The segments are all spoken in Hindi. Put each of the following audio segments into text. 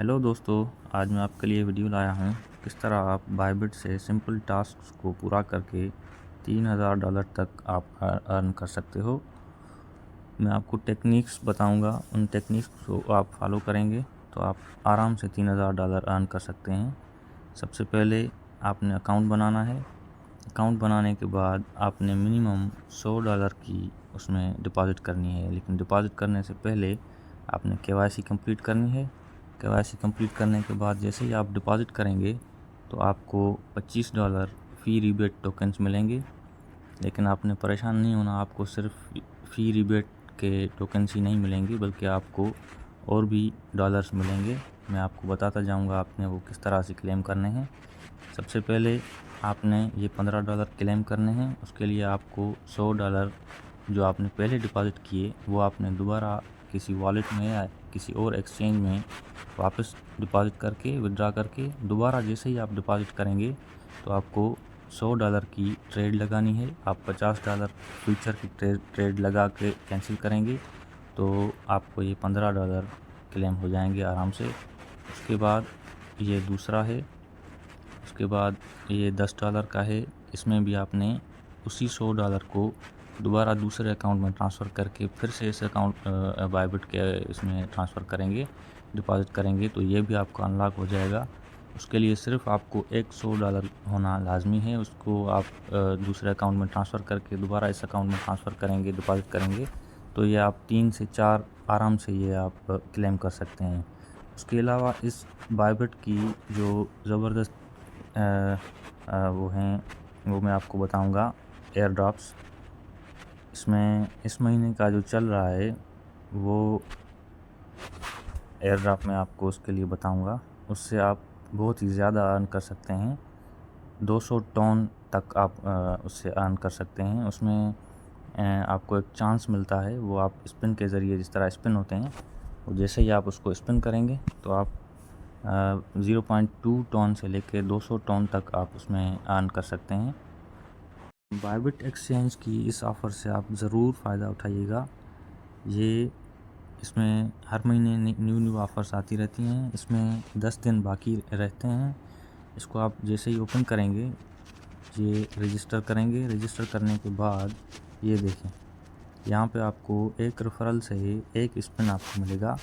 हेलो दोस्तों, आज मैं आपके लिए वीडियो लाया हूँ किस तरह आप बायबिट से सिंपल टास्क को पूरा करके $3000 तक आप अर्न कर सकते हो। मैं आपको टेक्निक्स बताऊंगा, उन टेक्निक्स को आप फॉलो करेंगे तो आप आराम से $3000 अर्न कर सकते हैं। सबसे पहले आपने अकाउंट बनाना है। अकाउंट बनाने के बाद आपने मिनिमम $100 की उसमें डिपॉज़िट करनी है, लेकिन डिपॉज़िट करने से पहले आपने KYC कंप्लीट करनी है। KYC कंप्लीट करने के बाद जैसे ही आप डिपॉज़िट करेंगे तो आपको $25 फ़ी रिबेट टोकन्स मिलेंगे। लेकिन आपने परेशान नहीं होना, आपको सिर्फ फ़ी रिबेट के टोकन्स ही नहीं मिलेंगे बल्कि आपको और भी डॉलर्स मिलेंगे। मैं आपको बताता जाऊंगा आपने वो किस तरह से क्लेम करने हैं। सबसे पहले आपने ये $15 क्लेम करने हैं। उसके लिए आपको $100 जो आपने पहले डिपॉज़िट किए वो आपने दोबारा किसी वॉलेट में या किसी और एक्सचेंज में वापस डिपॉज़िट करके विड्रा करके दोबारा जैसे ही आप डिपॉज़िट करेंगे तो आपको $100 की ट्रेड लगानी है। आप $50 फ्यूचर की ट्रेड लगा के कैंसिल करेंगे तो आपको ये $15 क्लेम हो जाएंगे आराम से। उसके बाद ये दूसरा है, उसके बाद ये $10 का है। इसमें भी आपने उसी $100 को दोबारा दूसरे अकाउंट में ट्रांसफ़र करके फिर से इस अकाउंट बायबिट के इसमें ट्रांसफ़र करेंगे, डिपॉज़िट करेंगे तो ये भी आपका अनलॉक हो जाएगा। उसके लिए सिर्फ आपको एक $100 होना लाजमी है। उसको आप दूसरे अकाउंट में ट्रांसफ़र करके दोबारा इस अकाउंट में ट्रांसफ़र करेंगे, डिपॉज़िट करेंगे तो ये आप 3 से 4 आराम से ये आप क्लेम कर सकते हैं। उसके अलावा इस बायबिट की जो ज़बरदस्त वो हैं वो मैं आपको बताऊंगा एयर ड्रॉप्स। इसमें इस महीने का जो चल रहा है वो एयर ड्रॉप में आपको उसके लिए बताऊंगा। उससे आप बहुत ही ज़्यादा अर्न कर सकते हैं। 200 टन तक आप उससे अर्न कर सकते हैं। उसमें आपको एक चांस मिलता है, वो आप स्पिन के ज़रिए जिस तरह स्पिन होते हैं वो जैसे ही आप उसको स्पिन करेंगे तो आप 0.2 टन से लेकर 200 टन तक आप उसमें अर्न कर सकते हैं। बायबिट एक्सचेंज की इस ऑफ़र से आप ज़रूर फ़ायदा उठाइएगा। इसमें हर महीने न्यू ऑफ़र्स आती रहती हैं। इसमें 10 दिन बाकी रहते हैं। इसको आप जैसे ही ओपन करेंगे, ये रजिस्टर करेंगे। रजिस्टर करने के बाद ये देखें, यहाँ पे आपको एक रेफरल से एक स्पिन आपको मिलेगा।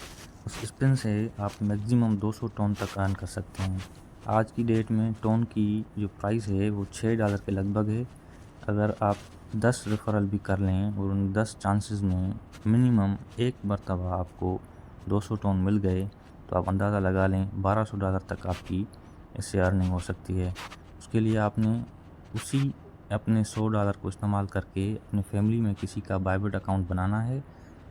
उस स्पिन से आप मैक्सिमम 200 टन तक अर्न कर सकते हैं। आज की डेट में टन की जो प्राइस है वो $6 के लगभग है। अगर आप 10 रेफरल भी कर लें और उन 10 चांसेस में मिनिमम एक मरतबा आपको 200 टन मिल गए तो आप अंदाज़ा लगा लें $1200 तक आपकी इससे अर्निंग हो सकती है। उसके लिए आपने उसी अपने $100 को इस्तेमाल करके अपने फैमिली में किसी का बायबिट अकाउंट बनाना है,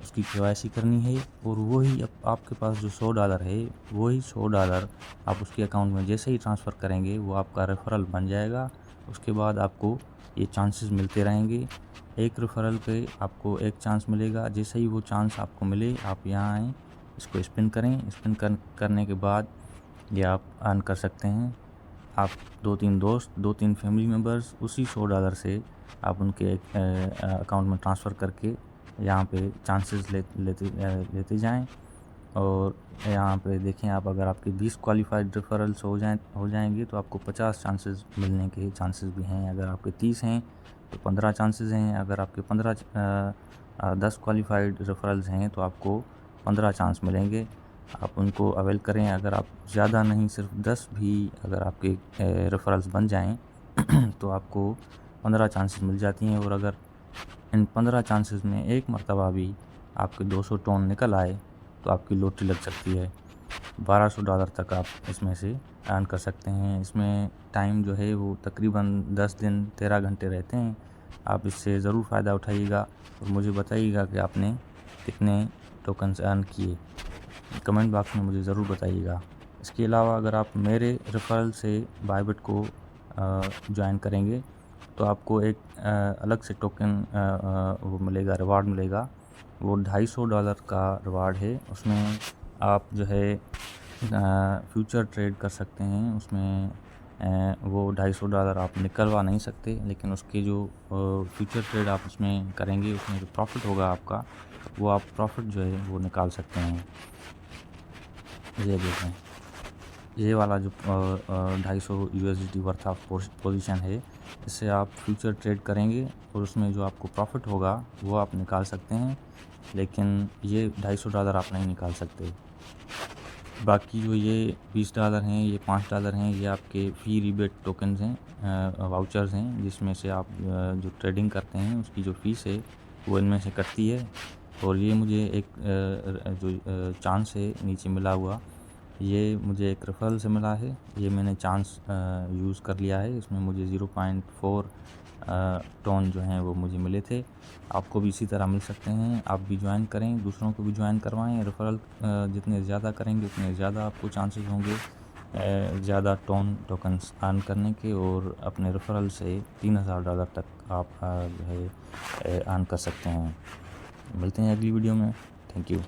उसकी KYC करनी है और वही आपके पास जो $100 है वही $100 आप उसके अकाउंट में जैसे ही ट्रांसफ़र करेंगे वो आपका रेफरल बन जाएगा। उसके बाद आपको ये चांसेस मिलते रहेंगे। एक रेफरल पे आपको एक चांस मिलेगा। जैसे ही वो चांस आपको मिले आप यहाँ आएँ, इसको स्पिन करें। स्पिन करने के बाद ये आप अर्न कर सकते हैं। आप 2-3 दोस्त, 2-3 फैमिली मेम्बर्स उसी $100 से आप उनके अकाउंट में ट्रांसफ़र करके यहाँ पे चांसेस लेते जाएं। और यहाँ पे देखें, आप अगर आपके 20 क्वालिफाइड रेफरल्स हो जाएंगे तो आपको 50 चांसेस मिलने के चांसेस भी हैं। अगर आपके 30 हैं तो 15 चांसेस हैं। अगर आपके 10 क्वालिफाइड रेफरल्स हैं तो आपको 15 चांस मिलेंगे। आप उनको अवेल करें। अगर आप ज़्यादा नहीं, सिर्फ 10 भी अगर आपके रेफरल्स बन जाएं तो आपको 15 चांसेस मिल जाती हैं। और अगर इन 15 चांसेस में एक मरतबा भी आपके 200 टन निकल आए तो आपकी लॉटरी लग सकती है। $1200 तक आप इसमें से अर्न कर सकते हैं। इसमें टाइम जो है वो तकरीबन 10 दिन 13 घंटे रहते हैं। आप इससे ज़रूर फ़ायदा उठाइएगा और मुझे बताइएगा कि आपने कितने टोकन्स अर्न किए। कमेंट बॉक्स में मुझे ज़रूर बताइएगा। इसके अलावा अगर आप मेरे रेफरल से बायबिट को ज्वाइन करेंगे तो आपको एक अलग से टोकन वो मिलेगा, रिवार्ड मिलेगा। वो $250 का रिवार्ड है। उसमें आप जो है फ्यूचर ट्रेड कर सकते हैं। उसमें वो $250 आप निकलवा नहीं सकते, लेकिन उसके जो फ्यूचर ट्रेड आप उसमें करेंगे उसमें जो प्रॉफिट होगा आपका, वो आप प्रॉफिट जो है वो निकाल सकते हैं। ये देखें, ये वाला जो 250 USDT वर्थ ऑफ पोजीशन है, इससे आप फ्यूचर ट्रेड करेंगे और उसमें जो आपको प्रॉफिट होगा वो आप निकाल सकते हैं, लेकिन ये $250 आप नहीं निकाल सकते। बाकी जो ये $20 हैं, ये $5 हैं, ये आपके फ़ी रिबेट टोकन्स हैं, वाउचर्स हैं, जिसमें से आप जो ट्रेडिंग करते हैं उसकी जो फ़ीस है वो इनमें से कटती है। और ये मुझे एक जो चांस है नीचे मिला हुआ, ये मुझे एक रेफरल से मिला है। ये मैंने चांस यूज़ कर लिया है, इसमें मुझे 0.4 टोन जो हैं वो मुझे मिले थे। आपको भी इसी तरह मिल सकते हैं। आप भी ज्वाइन करें, दूसरों को भी ज्वाइन करवाएं। रेफरल जितने ज़्यादा करेंगे उतने ज़्यादा आपको चांसेस होंगे ज़्यादा टोकन्स अर्न करने के, और अपने रेफरल से $3000 तक आप जो है अर्न कर सकते हैं। मिलते हैं अगली वीडियो में। Thank you.